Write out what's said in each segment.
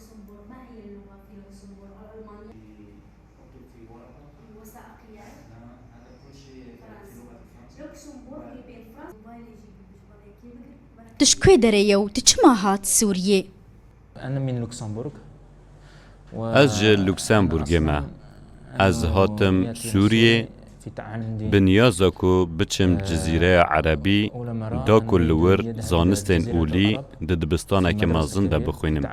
لوكسمبورغ؟ ما هي اللغة في لوكسمبورغ؟ الألمانية؟ الوثائقيات؟ هذا كل شيء في لغة فرنسا. لوكسمبورغ هي بين فرنسا وبلجيكا. تشكوي دريو تچما هات سوریه؟ أنا من لوكسمبورغ. از جه لوکسمبورگ ما از هاتم سوریه بنیازا کو بچم جزیره عربی دا کلور زانستین اولی ده دبستانه که مازن ده بخوینم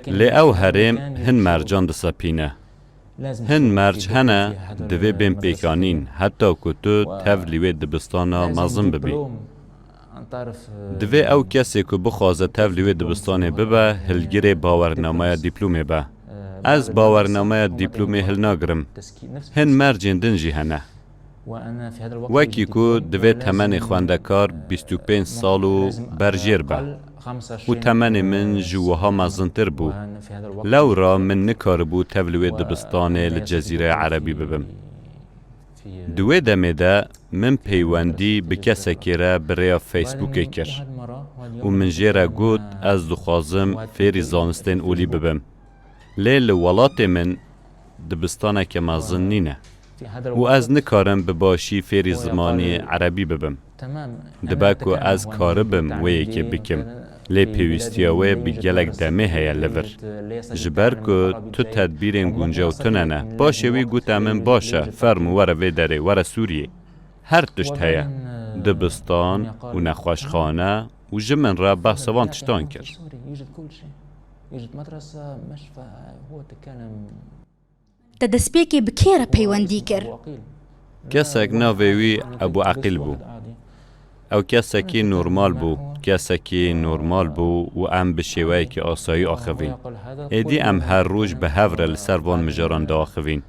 لی او هرم هن مرجان ده سپینه هن مرج هنه دوی بین پیکانین حتی که تو تفلیوی دبستانه مازن ببی دوی او کسی که بخوازه تفلیوی دبستانه ببه هلگیر باورنامه دیپلومه به از باورنامه دیپلومی هل ناگرم هن مرجین دنجی هنه وکی که دوی تمن خواندکار 25 سالو برجیر به و تمن من جوها مزنتر بو لو را من نکار بو تولوی دبستانه لجزیره عربی ببم دوی دمه ده من پیوندی به کسی که را برای فیسبوکی کر و من جیره گوت از دخوازم فیری زانستین اولی ببم لیل ولات من دبستانه که مازن نینه و از نکارم بباشی فیری زمانی عربی ببم دبکو از کاربم وی که بکم لی پیوستیاوی بگلک دمه هیا لور جبر که تو تدبیرین گونجا و تننه باشه وی گوت من باشه فرم وره وی داره وره سوریه هر تشت هیا دبستان و نخوشخانه و جمن را بحثوان تشتان کرد يوجد مدرسة مشفى هو تكلم تدسبيكي بكيرا بيواندي كر کسک ناوی ابو عقیل بو او کسکی نورمال بو کسکی نورمال بو و ام بشیوهی که آسایی آخوین ایدی ام هر روز به هفره لسروان مجاران دا آخوین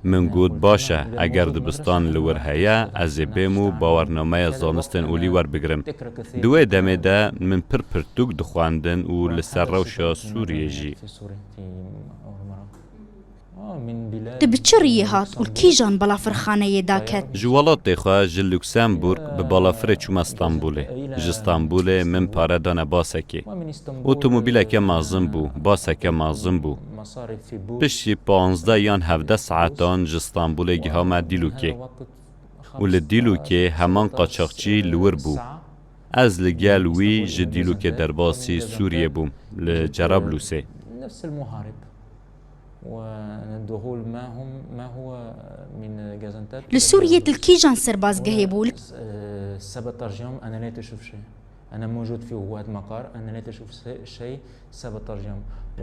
من گود باشه اگر دبستان لور هیا از بیمو باورنامه زانستن اولی ور بگرم دوی دمه ده من پرتوک دخواندن و لسر روشا سوریه جی تبچریه هات و کیجان بلا فرخانه داکت جوالات خواه جل لوکسمبورگ به بالافره چوم استانبوله جستانبوله من پاره دانه باسکی اتومبیله که مازم بو باسکه مازم بو پشتی 15 یا 17 ساعتان جستانبوله گهام دیلوکه و لدیلوکه همان قاچاقچی لور بو از لگل وی جدیلوکه در باسی سوریه بوم لجرابلوسه نفس المحارب والدخول ما هو من جازنتاب لسورية الكيجان سربازگهی بول سبب ترجم أنا لا تشوف شيء أنا موجود في هواد مقر أنا لا تشوف شيء سبب ترجم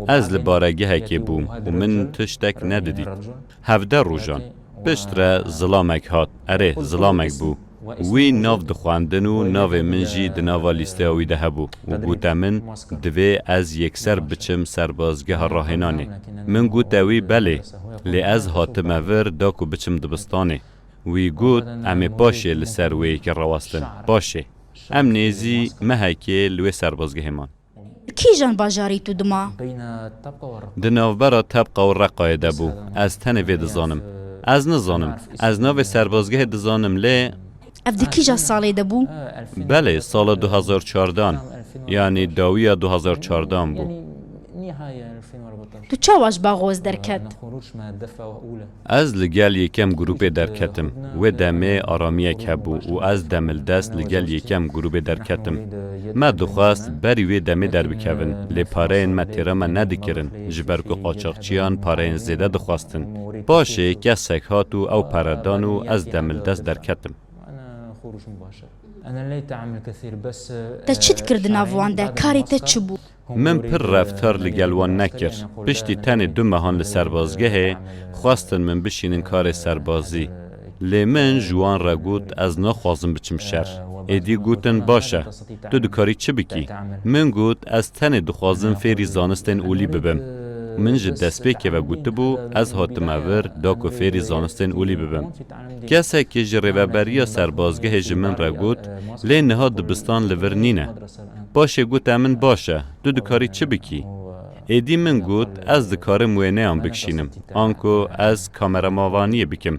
از لبارگه که بوم و من تشتک ندیدید 17 روزان پشتره ظلامک هات اره ظلامک بو وی ناو دخواندن و ناو من جی دناوا لیسته اوی ده بو و گوتا من دوی از یکسر بچم سربازگه راهنانه من گوتا وی بله لی از هاتم ور داکو بچم دبستانه وی گوت امی باشه لسر وی که رواستن باشه ام نیزی مهکه لوی سربازگه همان کیجان باجاری تو دما دناو برا طبقه و رقای ده بو از تن وی دزانم از نزانم از ناو سربازگه دزانم لی افدی کیجا سالی دبو؟ بله سال 2014 یعنی داویا 2014 بو تو چاواش باغوز درکت؟ از لگل یکم گروپ درکتم و دمه آرامیه که بو و از دمل دست لگل یکم گروپ درکتم ما دخواست بری وی دمه در بکون لی پاره این متیره ما ندکرن جبرکو قاچاقچیان پاره این زیده دخواستن باشه کسک هاتو او پردانو از دمل دست درکتم خروج مباشر أنا لا أعمل كثير بس تشت كرد نافوان ده كاري تشبو من پر رفتار لگلوان نکر پشتی تن دو مهان لسربازگه خواستن من بشینن کار سربازی لی من جوان را گوت از نخوازم بچم شر ایدی گوتن باشه تو دکاری چه بکی؟ من گوت از تن دخوازم فیری زانستن اولی ببم من جد دست پیکه و گوته بو از هاتم اور داکو فیری زانستن اولی ببم کسی که جریوبریا سربازگه جمن را گوت لی نها دبستان لور نینه باشه گوت امن باشه دو دکاری چه بکی؟ ایدی من گوت از دکار موینه هم بکشینم آنکو از کامراماوانی بکم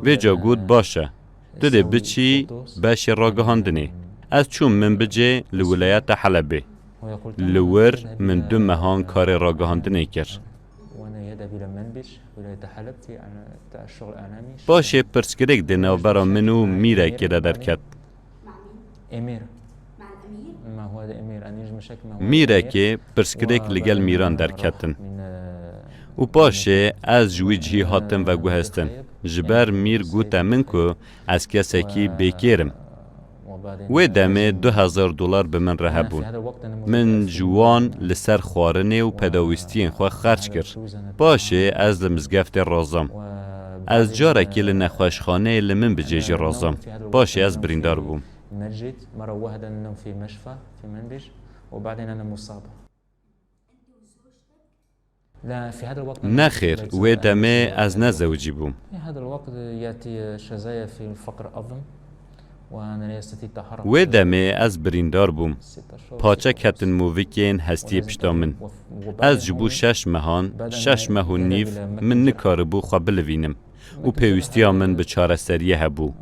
و جا گوت باشه دو ده بچی باشه راگهاندنی از چون من بجه لولایت حلبه لور من دو مهان کار راگهاندنی کرد. وأنا يذهب إلى منبش ولاية حلب في تاع الشغل الإعلامي. باشه پرسکرک دناو برا منو میره که درکت. مع مين؟ إمير. مع الأمير؟ ما هو هذا إمير أنا يجمع شكل ما هو میره که پرسکرک لگل میران درکتن. و باشه از جوی جهی هاتم و گوهستن. جبر میر گوتا من که از کسی که بیکرم. و دمه $2000 به من رهبون. من جوان لسر خوارنه و پداویستین خواه خرج کرد. باشه از لمزگفت رازم. از جاره که لنخوشخانه لمن بجیج رازم. باشه از بریندار بوم. نجيت مرة واحدة أنه في مشفى في منبج وبعدين أنا مصابة. لا في هذا الوقت نخير و دمه از نزوجي بوم. في هذا الوقت يأتي شظايا في الفقر أظن وأنا لا أستطيع التحرك. و دمه از بریندار بوم. پاچه کتن مویکین هستی پشتا من. از جبو 6 مهان 6 ماه و نیف من نکاربو خواه بلوینم. و پیوستیا من به چاره سریه هبو.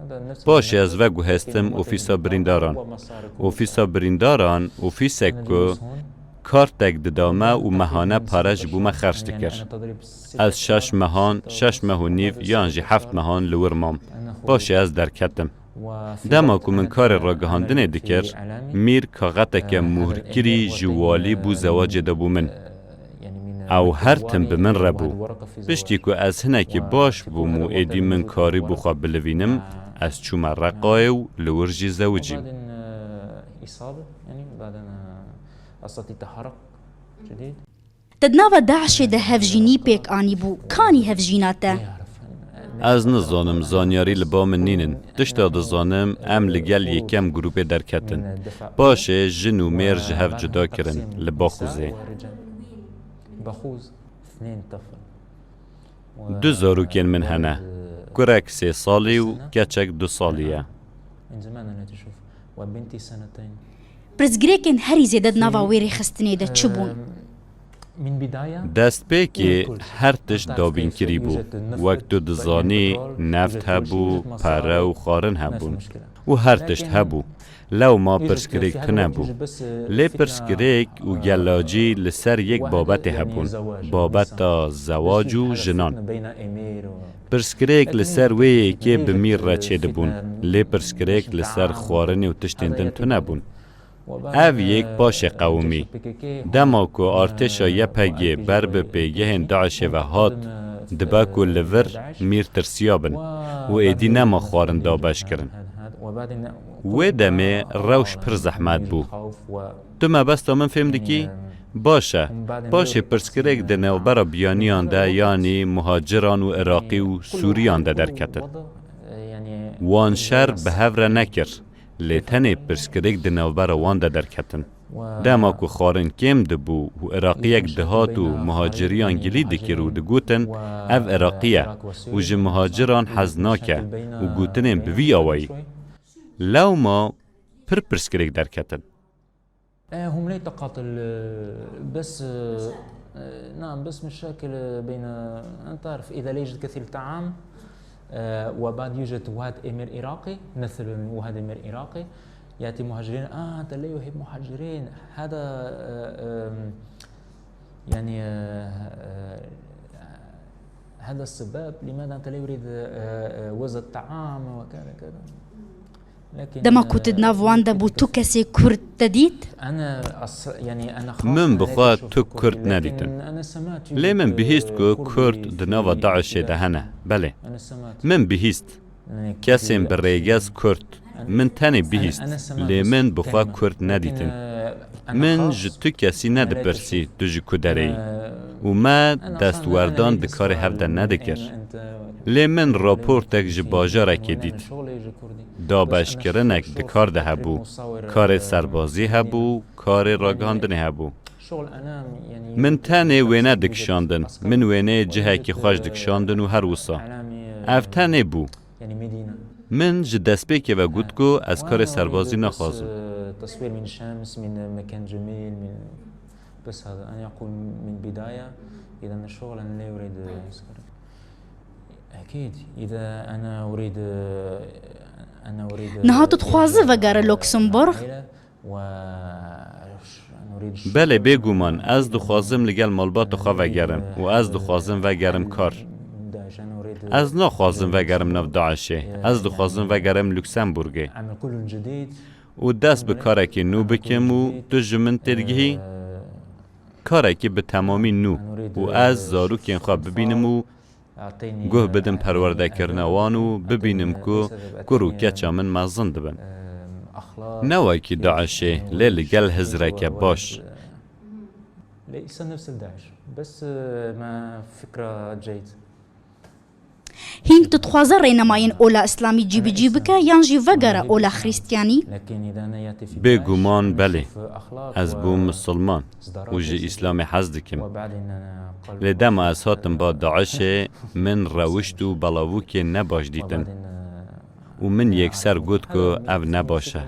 باشه از وگو هستم اوفیسا برینداران. اوفیسا برینداران اوفیسک که کارتک ددامه و مهانه پارج بوم خرج کرد. از 6 مهان 6 ماه و نیف یانجی 7 مهان لور مام. باشه از درکتم. دما که من کار را گهاندنه دکر میر کاغتک مهرگیری جوالی بو زواج دبو من. او هر تن به من ربو. پشتی که از هنه که باش بوم و ایدی من کاری بخوا بلوینم از چوم رقای و لورجی زوجیم. تدناوا داعش ده هفجيني بيك آني بو كاني هفجيناته از نزانم زانیاری لبا من نینن. تشتا دزانم ام لگل یکم گروپه درکتن. باشه جن و میر جهف جدا کرن لبا خوزه. بخوز 2 طفل. 2 زاروکین من هنه. کرک 3 سالی و کچک 2 سالیه. من زمان أنا تشوف وبنتي 2 سنين. برزگریکن هری زیده دناوا ویری خستنی ده چبون من بداية دست به که هر تشت دابین کری بو. وقت دزانی نفت هبو، پره و خارن هبون. و هر تشت هبو. لو ما پرسکریک کنه بو. لی پرسکریک و گلاجی لسر یک بابت هبون. بابت زواج و جنان. پرسکریک لسر وی که بمیر را چه دبون. لی پرسکریک لسر خارن و تشتیندن تو نبون. او یک باش قومی. دما که ارتشا یپگی بر به پیگه داعش و هات دبا که لور میر ترسیابن و ایدی نما خوارن دابش کرن. و دمه روش پر زحمت بو. تو ما بستا من فهم دکی؟ باشه پرسکرک ده نوبرا بیانیان ده یعنی مهاجران و عراقی و سوریان ده درکتن. وان شر به هفره نکر. لیتنی پرسکرک ده نوبرا وان ده درکتن. دما که خارن کم ده بو و عراقیک دهات و مهاجریان گلی دکیرو ده گوتن او عراقیه و جه مهاجران حزناکه و گوتنیم بوی آوایی. لو ما پرسکرک درکتن. هم لا تقاتل بس نعم بس مشاكل بين أنت تعرف إذا لا يوجد كثير طعام وبعد يوجد واحد أمير عراقي مثلا واحد أمير عراقي يأتي مهاجرين أنت لا يحب مهاجرين هذا يعني هذا السبب لماذا أنت لا يريد وزن الطعام وكذا كذا. دما كنت نافوان ده بو تو كسي كرد تديت؟ من بخواد تو كرد نديتن. ليه من بهيست كو كرد دناوا داعش ده هنه؟ بله. من بهيست. كسيم بريجاز كرد. من تاني بهيست. ليه من بخواد كرد نديتن. من جتو كسي ند برسي تجي كدري. وما دست وردان دكاري هفده ندكر. ليه من راپورتك جباجارك ديت. دابش کرنک دکار ده هبو، کار سربازی هبو، کار راگهاندن هبو. من تنه وینه دکشاندن، من وینه جهه که خوش دکشاندن و هر وصا. اف تنه بو. من جدسبه که و گودگو از کار سربازی نخوازم. تصوير من شمس من مكان جميل من بس هذا أنا أقول من بداية إذا الشغل أنا لا أريد أكيد إذا أنا أريد نهات تخوازه وگاره لوکسمبورغ بله بگومان از دخوازم لگل مالبات خوا وگرم و از دخوازم وگرم کار. از نخوازم وگرم نف داعشه. از دخوازم وگرم لوکسمبورگه. و دست به کارکی نو بکم و تو جمن ترگیهی کارکی به تمامی نو و از زاروکین خواه ببینم و گوه بدم پرورده کرنوان و ببینم که گروکه چامن مازند بن. نوای که داعشه لیل گل هزرک باش. ليس نفس الداعش بس ما فكرة جيد. هین تتخوازه رینماین اولا اسلامی جیبی جیبکه یان جی وگره اولا خریستیانی؟ بگومان بله از بوم مسلمان و جی اسلام حز دکم لدم از هاتم با داعش من روشت و بلاوو که نباش دیتن و من یک سر گود که او نباشه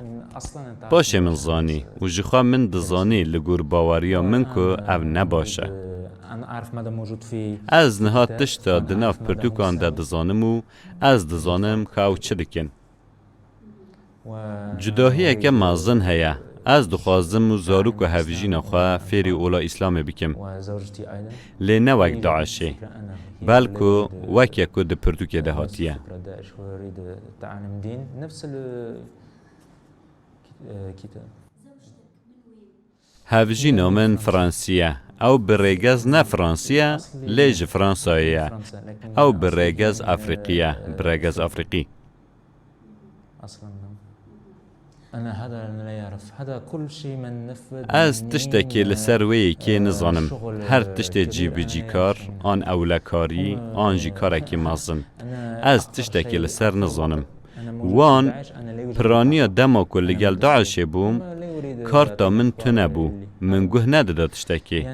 باشه من زانی و جخوا من دزانی لگور باوریا من که او نباشه از نهات تشتا دناف پرتوکان دا دزانم و از دزانم که او چه دکن جداهی که مازن هیا از دخوازم و زاروک و هفجین خواه فیری اولا اسلام بکم لی نوک داعشه بلکو وکی که ده پرتوکی ده هاتیه هفجین من فرانسیه او برگز نه فرانسیه لیج فرانساییه او برگز افریقیه برگز افریقی از تشتکی لسروی که نزانم هر تشت جیب جی کار آن اولکاری آن جی کارکی مازن از تشتکی لسر نزانم وان پرانیا دما که لگل داعشه بوم کارتا من تو نبو من گوه نداده تشتکی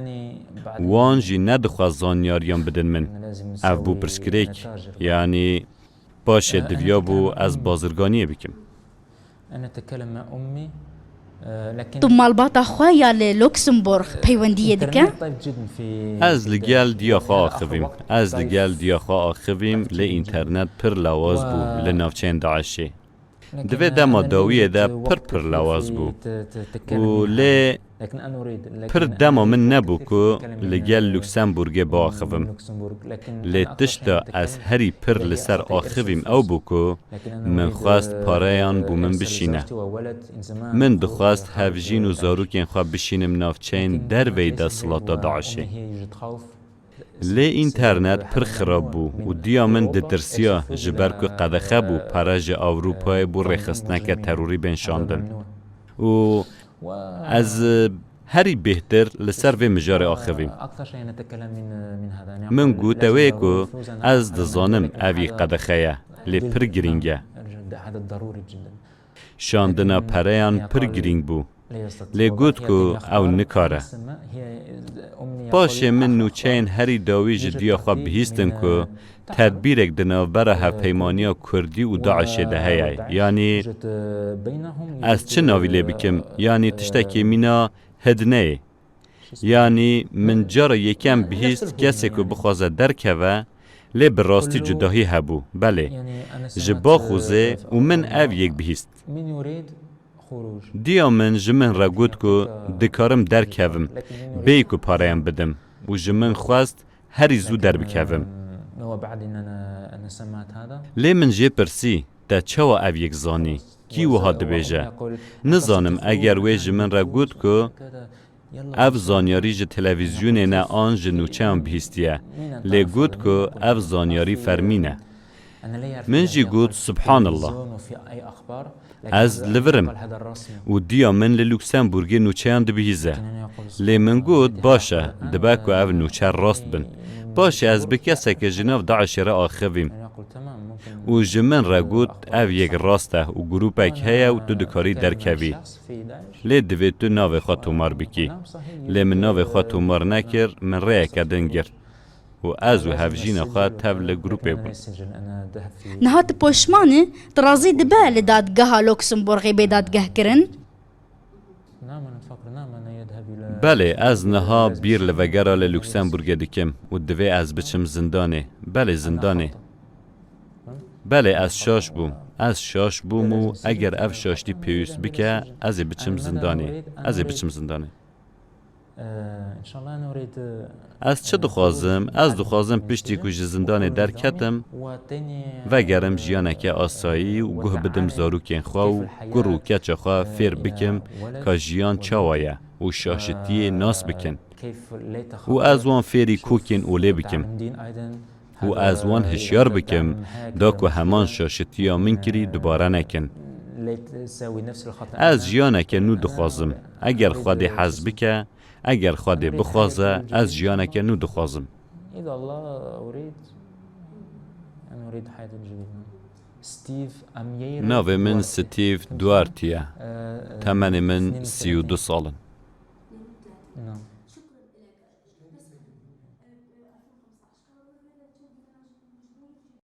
وان جی ندخواست زانیاریان بدن من او بو پرسکریک یعنی باشه دویا بو از بازرگانی بکم تو مالباتا خواه یا لوکسمبورغ پیوندیه دکه؟ از لگل دیا خواه آخویم از لگل دیا خواه آخویم لی اینترنت پر لواز بو لنافچین داعشه دوی دما داویه دا پر لواز بو و لی پر دما من نبو که لگل لوکسمبورگ با آخویم لی تشتا از هری پر لسر آخویم او بو که من خواست پارایان بو من بشینه من دخواست هفجین و زاروکین خواه بشینم نافچین در ویدا صلاتا داعشه لی اینترنت پر خراب بو و دیا من دترسیا جبر که قدخه بو پراج اوروپای بو رخصتنک تروری بنشاندن و از هری بهتر لسر و مجار آخویم من گوتوی که از دزانم اوی قدخه لی پر گرینگه شاندنا پرایان پر گرینگ بو لی گوت که او نکاره باشه من نوچین هری داوی جدیا خواه بهیستن که تدبیرک دنوبره هفپیمانیا کردی و داعش دهیه یعنی از چه ناوی لی بکم یعنی تشتکی مینا هدنه یعنی من جارا یکم بهیست کسی که بخوازه درکوه لی براستی جداهی هبو بله جبا خوزه و من او یک بهیست دیا من جمن را گود که دکارم در کوم بی که پارایم بدم و جمن خواست هری زو در بکوم لی من جه پرسی تا چوا او یک زانی کی وها دبیجه نزانم اگر وی جمن را گود که او زانیاری جه تلویزیون نه آن جه نوچه هم بهستیه لی گود که او زانیاری فرمینه من جی گود سبحان الله از لورم و دیا من لوکسمبورگ نوچهان دبیزه لی من گود باشه دبا که او نوچه راست بن باشه از بکسه که جناف داعش را آخویم و جمن را گود او یک راسته و گروپک هیا و تو دکاری درکوی لی دوی تو ناو خواه تومار بکی لی من ناو خواه تومار نکر من رای کدن گرد و از و هفجین خواه تول گروپی بود نهات پوشمانه ترازی دبه لدادگاه لوکسمبورغی به دادگاه کرن؟ بله از نها بیر لوگرا لوکسمبورگ دکم و دوی از بچم زندانه بله زندانه بله از شاش بوم و اگر اف شاشتی پیوست بکه از بچم زندانه ان شاء الله انا اريد از چه دخوازم؟ از دخوازم پشتی که زندان درکتم و گرم جیانک آسایی و گوه بدم زاروکین خوا و گرو کچ خوا فیر بکم که جیان چاوایه و شاشتی ناس بکن و از وان فیری کوکین اوله بکم و از وان هشیار بکم دا که همان شاشتی ها من کری دوباره نکن. از جیانک نو دخوازم اگر خود حزب که اگر خود بخوازه از جیانک نو دخوازم. إذا الله أريد أنا أريد حياة جديدة. ستيف أمير ناو من ستيف دوارتیه. تمن من 32 سالن. نعم.